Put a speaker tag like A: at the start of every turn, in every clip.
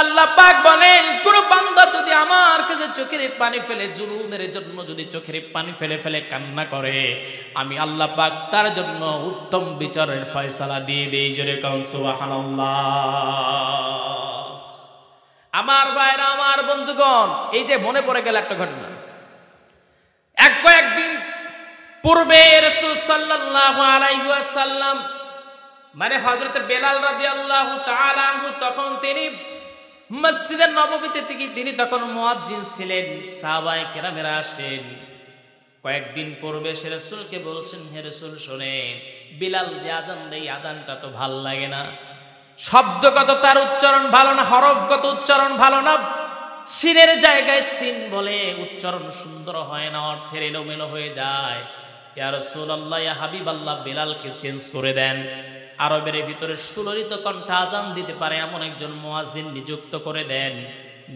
A: আল্লাহ পাক বলেন কোন বান্দা যদি আমার কাছে চোখের পানি ফেলে জুলুমের জন্য যদি চোখের পানি ফেলে ফেলে কান্না করে আমি আল্লাহ পাক তার জন্য উত্তম বিচারের ফয়সালা দিয়ে দেই। জোরে কোন সুবহানাল্লাহ। আমার ভাইরা, আমার বন্ধুগণ, এই যে মনে পড়ে গেল একটা ঘটনা। কয়েকদিন পূর্বে রাসূল সাল্লাল্লাহু আলাইহি ওয়াসাল্লাম মানে হযরত বেলাল রাদিয়াল্লাহু তাআলা আনহু তখন তিনি মসজিদে নববীতে তিনি তখন মুয়াজ্জিন ছিলেন। সাহাবায়ে কেরামেরা আসলেন। কয়েকদিন পূর্বে সে রাসূলকে বলছেন, হে রাসূল শুনেন, বিলাল যে আজান দেয় আজানটা তো ভাল লাগে না, শব্দগত তার উচ্চারণ ভালো না, হরফগত উচ্চারণ ভালো না, সিনের জায়গায় সিন বলে উচ্চারণ সুন্দর হয় না, অর্থের এলোমেলো হয়ে যায়। ইয়া রাসূলুল্লাহ, ইয়া হাবিবাল্লাহ, বিলালকে চেঞ্জ করে দেন। আরবের ভিতরে সুললিত কণ্ঠে আজান দিতে পারে এমন একজন মুয়াজ্জিন নিযুক্ত করে দেন।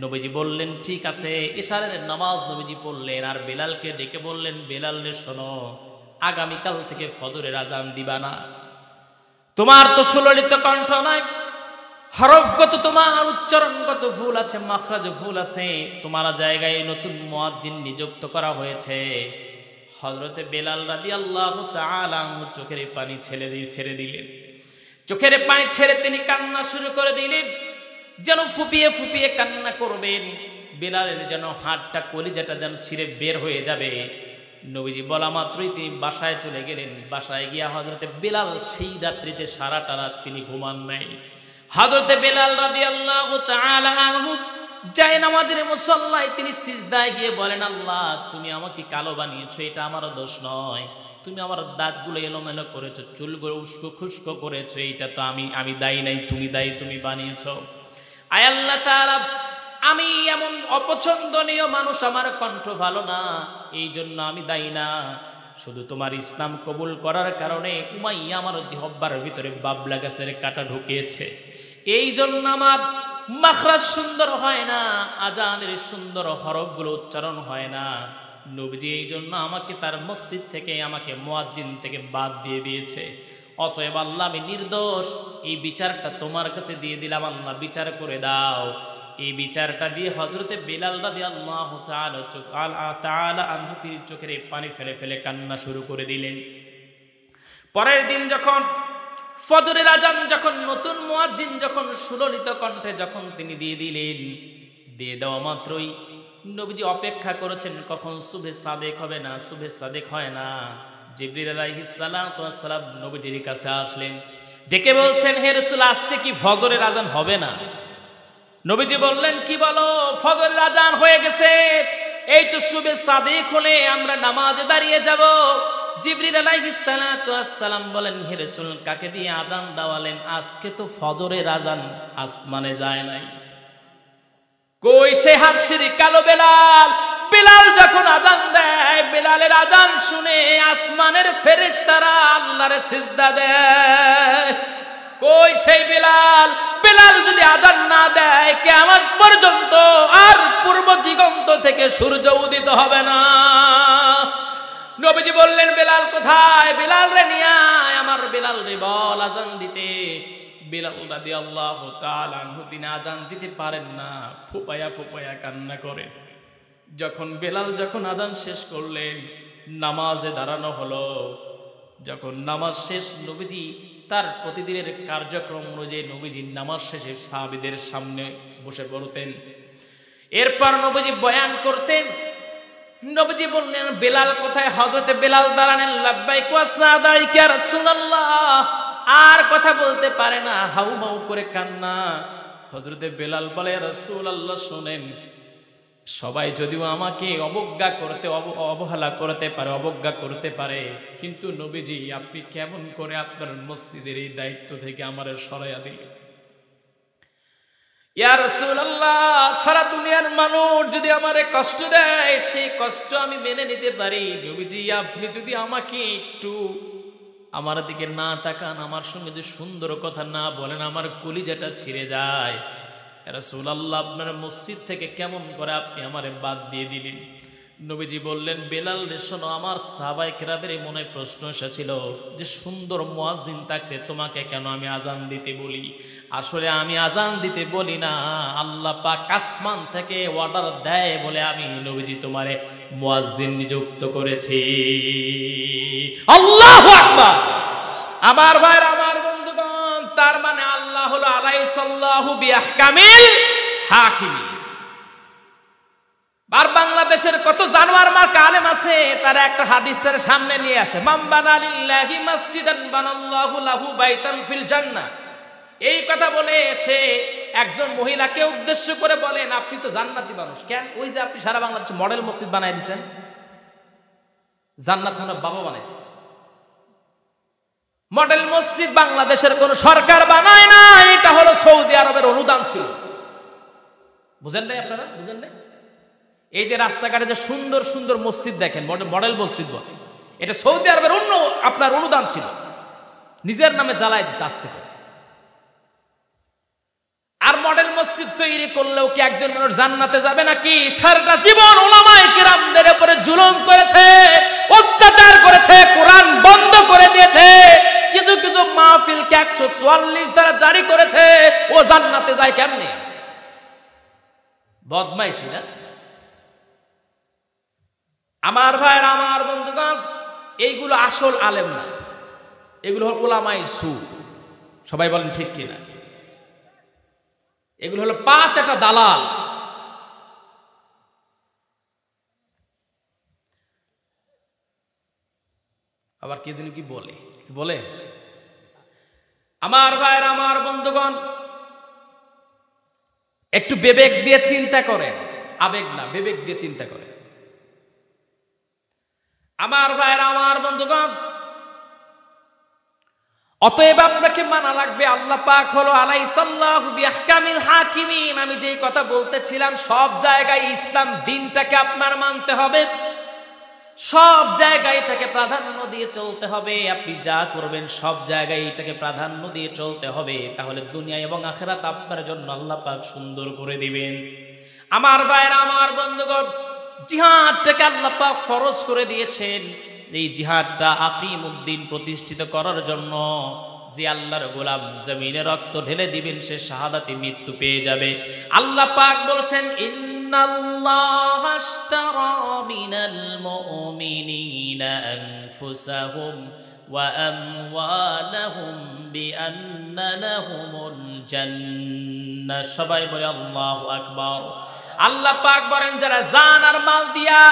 A: নবীজি বললেন ঠিক আছে। ইশারের নামাজ নবীজি পড়লেন আর বিলালকে ডেকে বললেন, বেলাল রে শোনো, আগামীকাল থেকে ফজরের আজান দিবা না। তোমার তো সুললিত কণ্ঠ নাই, হরফগত তোমার উচ্চারণগত ভুল আছে, মাখরাজ ভুল আছে, তোমার জায়গায় নতুন মুয়াজ্জিন নিযুক্ত করা হয়েছে। হযরতে বেলাল রাদিয়াল্লাহু তাআলা চোখের পানি ছেড়ে দিলেন। চোখের পানি ছেড়ে তিনি কান্না শুরু করে দিলেন, যেন ফুপিয়ে ফুপিয়ে কান্না করবেন। বেলালের যেন হাতটা কলিজাটা যেন ছিঁড়ে বের হয়ে যাবে। নবীজি বলা মাত্রই তিনি বাসায় চলে গেলেন। বাসায় গিয়া হযরতে বেলাল সেই রাত্রিতে সারাটা রাত তিনি ঘুমান নাই। হযরতে বেলাল রাদিয়াল্লাহু তাআলা আনহু যায় নামাজের মুসল্লায় তিনি সিজদায় গিয়ে বলেন, আল্লাহ তুমি আমাকে কালো বানিয়েছো, এটা আমার দোষ নয়, তুমি আমার দাঁতগুলো এলোমেলো করেছো, চুলগুলো উস্কো খুস্কো করেছো, এইটা তো আমি দায়ী নাই, তুমি দায়ী, তুমি বানিয়েছো। আয় আল্লাহ তাআলা, আমি এমন অপছন্দনীয় মানুষ, আমার কণ্ঠ ভালো না, এই জন্য আমি দায়ী না। শুধু তোমার ইসলাম কবুল করার কারণে উমাইয়া আমার জিহ্বার ভিতরে বাবলা গাছের কাঁটা ঢুকিয়েছে, এই জন্য আমার মাখরাজ সুন্দর হয় না, আজানের সুন্দর হরফগুলো উচ্চারণ হয় না। নবীজি এই জন্য আমাকে তার মসজিদ থেকে, আমাকে মুয়াজ্জিন থেকে বাদ দিয়ে দিয়েছে। অতএব আল্লাহ আমি নির্দোষ, এই বিচারটা তোমার কাছে দিয়ে দিলাম, আল্লাহ বিচার করে দাও। এই বিচারটা দিয়ে হযরতে বেলাল রাদিয়াল্লাহু তাআলা আনহু তিনি চোখের পানি ফেলে ফেলে কান্না শুরু করে দিলেন। পরের দিন যখন ফজরের আজান, যখন নতুন মুয়াজ্জিন যখন সুললিত কণ্ঠে যখন তিনি দিয়ে দিলেন, দিয়ে দেওয়া মাত্রই নবীজি অপেক্ষা করেছেন কখন সুবহে সাদেক হবে না, সুবহে সাদেক হয় না। জিবরিল আলাইহিস সালাতু ওয়াস সালাম নবীজির কাছে আসলেন, ডেকে বলছেন, হে রাসূল আজকে কি ফজরের আজান হবে না? নবীজি বললেন, কি বলো, ফজরের আজান হয়ে গেছে, এই তো সুবহে সাদেক হলে আমরা নামাজে দাঁড়িয়ে যাব। জিবরিল আলাইহিস সালাতু ওয়াস সালাম বলেন, হে রাসূল কাকে দিয়ে আজান দেওয়ালেন? আজকে তো ফজরের আজান আসমানে যায় নাই। কই সে হাবশিরি কালো বেলাল? বেলাল যখন আজান দেয়, বেলালের আজান শুনে আসমানের ফেরেশতারা আল্লাহর সিজদা দেয়। কই সেই বেলাল? বেলাল যদি আজান না দেয় কিয়ামত পর্যন্ত আর পূর্ব দিগন্ত থেকে সূর্য উদিত হবে না। নবীজি বললেন, বেলাল কোথায়? বেলাল রে নিয়ে আয়, আমার বেলাল রে বল আজান দিতে। বেলাল রাদিয়াল্লাহু তাআলা আনহু তিনি আজান দিতে পারেন না, ফুপায়া ফুপায়া কান্না করেন। যখন বেলাল যখন আজান শেষ করলেন, নামাজে দাঁড়ানো হলো। যখন নামাজ শেষ, নবীজি তার প্রতিদিনের কার্যক্রম অনুযায়ী নবীজি নামাজ শেষে সাহাবীদের সামনে বসে পড়তেন। এরপর নবীজি বয়ান করতেন। নবীজি বললেন, বেলাল কোথায়? হযরতে বেলাল দাঁড়ালেন, লাব্বাইক ওয়া সাদাইক ইয়া রাসূলুল্লাহ। আর কথা বলতে পারে না, হাউমাউ করে কান্না। হযরতে বেলাল বলে, রাসূলুল্লাহ শুনেন, সবাই যদিও আমাকে অবজ্ঞা করতে অবহেলা করতে পারে, অবজ্ঞা করতে পারে, কিন্তু নবীজি আপনি কেমন করে আপনার মসজিদের এই দায়িত্ব থেকে আমারে সরাইয়া দিলেন? ইয়া রাসূলুল্লাহ, সারা দুনিয়ার মানুষ যদি আমারে কষ্ট দেয়, সেই কষ্ট আমি মেনে নিতে পারি। নবীজি আপনি যদি আমাকে একটু আমার দিকে না তাকান, আমার সঙ্গে যে সুন্দর কথা না বলেন, আমার কলিজাটা ছিঁড়ে যায়। ইয়া রাসূলুল্লাহ, আপনার মসজিদ থেকে কেমন করে আপনি আমারে বাদ দিয়ে দিলেন? নবীজি বললেন, বেলাল রে শোনো, আমার সাহাবায়ে কেরামের মনে প্রশ্ন এসেছিল যে সুন্দর মুয়াজ্জিন থাকতে তোমাকে কেন আমি আজান দিতে বলি। আসলে আমি আজান দিতে বলি না, আল্লাহ পাক আসমান থেকে অর্ডার দেয় বলে আমি নবীজি তোমারে মুয়াজ্জিন নিযুক্ত করেছি। আল্লাহু আকবার। আমার ভাইরা, আমার বন্ধুগণ, তার মানে আল্লাহ হলো আলাইসাল্লাহু বিআহকামিল হাকিমিন। আর বাংলাদেশের কত জানোয়ার মার্কা আলেম আছে, তারা একটা হাদিসটার সামনে নিয়ে আসে, মান বানা লিল্লাহি মাসজিদান বানাল্লাহু লাহু বাইতান ফিল জান্নাহ। এই কথা বলে সে একজন মহিলাকে উদ্দেশ্য করে বলেন, আপনি তো জান্নাতি মানুষ। কেন? ওই যে আপনি সারা বাংলাদেশে মডেল মসজিদ বানাই দিয়েছেন, জান্নাত মানে বাবা বানাইছে। মডেল মসজিদ বাংলাদেশের কোন সরকার বানায় না, এটা হলো সৌদি আরবের অনুদান ছিল। বুঝেন নাই আপনারা? বুঝেন নাই? এই যে রাস্তাঘাটে যে সুন্দর সুন্দর মসজিদ দেখেন, মডেল মসজিদ বলে, এটা সৌদি আরবের আপনার অনুদান ছিল, নিজের নামে জ্বালাই দিচ্ছে আস্তে করে। আর মডেল মসজিদ তৈরি করলেও কি একজন মানুষ জান্নাতে যাবে নাকি? সারাটা জীবন উলামায়ে কিরামদের উপরে জুলুম করেছে, অত্যাচার করেছে, কোরআন বন্ধ করে দিয়েছে, কিছু কিছু মাহফিলকে 144 ধারা জারি করেছে। ও জান্নাতে যায় কেমনে? বদমাইশি না? আমার ভাইয়ের, আমার বন্ধুগণ, এইগুলো আসল আলেম না, এগুলো হল উলামায়ে সু। সবাই বলেন ঠিক কিনা? এগুলো হলো 5 দালাল। আবার কে যেন কি বলে, কিছু বলে? আমার ভাইয়ের, আমার বন্ধুগণ, একটু বিবেক দিয়ে চিন্তা করেন, আবেগ না, বিবেক দিয়ে চিন্তা করেন। আমার ভাইয়ের, আমার বন্ধুগণ, অতএব আপনাকে মানা লাগবে, আল্লাহ পাক হলো আলাইসাল্লাহু বিআহকামিল হাকিমিন। আমি যেই কথা বলতেছিলাম, সব জায়গায় ইসলাম দিনটাকে আপনার মানতে হবে, সব জায়গায় এটাকে প্রাধান্য দিয়ে চলতে হবে। আপনি যা করবেন সব জায়গায় এটাকে প্রাধান্য দিয়ে চলতে হবে, তাহলে দুনিয়া এবং আখিরাত আপনার জন্য আল্লাহ পাক সুন্দর করে দিবেন। আমার ভাইয়েরা, আমার বন্ধুগণ, জিহাদটাকে আল্লাহ পাক ফরজ করে দিয়েছেন। এই জিহাদটা আকিমউদ্দিন প্রতিষ্ঠিত করার জন্য। যে আল্লাহর গোলাম জমিনে রক্ত ঢেলে দিবেন, সে শাহাদাতে মৃত্যু পেয়ে যাবে। আল্লাহ পাক বলছেন, ইন্নাল্লাহা আশতারা মিনাল মুমিনিনা আনফুসাহুম ওয়া আমওয়ালাহুম বিআন্না লাহুমুল জান্নাহ। সবাই বলে আল্লাহু আকবার। আল্লাহ পাক বলেন, যারা জান আর মাল দিয়া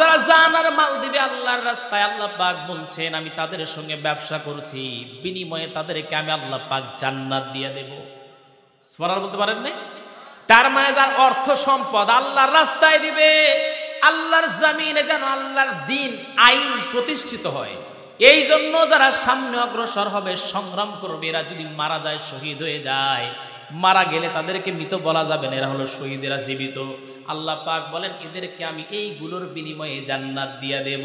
A: যারা জান আর মাল দিবে আল্লাহর রাস্তায়, আল্লাহ পাক বলছেন আমি তাদের সঙ্গে ব্যবসা করছি, বিনিময়ে তাদেরকে আমি আল্লাহ পাক জান্নাত দিয়ে দেব। সুবহানাল্লাহ বলতে পারেন না? তার মানে যার অর্থ সম্পদ আল্লাহর রাস্তায় দিবে, আল্লাহর জমিনে যেন আল্লাহর দ্বীন আইন প্রতিষ্ঠিত হয়, এই জন্য যারা সামনে অগ্রসর হবে, সংগ্রাম করবে, এরা যদি মারা যায়, শহীদ হয়ে যায়, মারা গেলে তাদেরকে মৃত বলা যাবে না, এরা হলো শহীদেরা জীবিত। আল্লাহ পাক বলেন, এদেরকে আমি এইগুলোর বিনিময়ে জান্নাত দিয়ে দেব।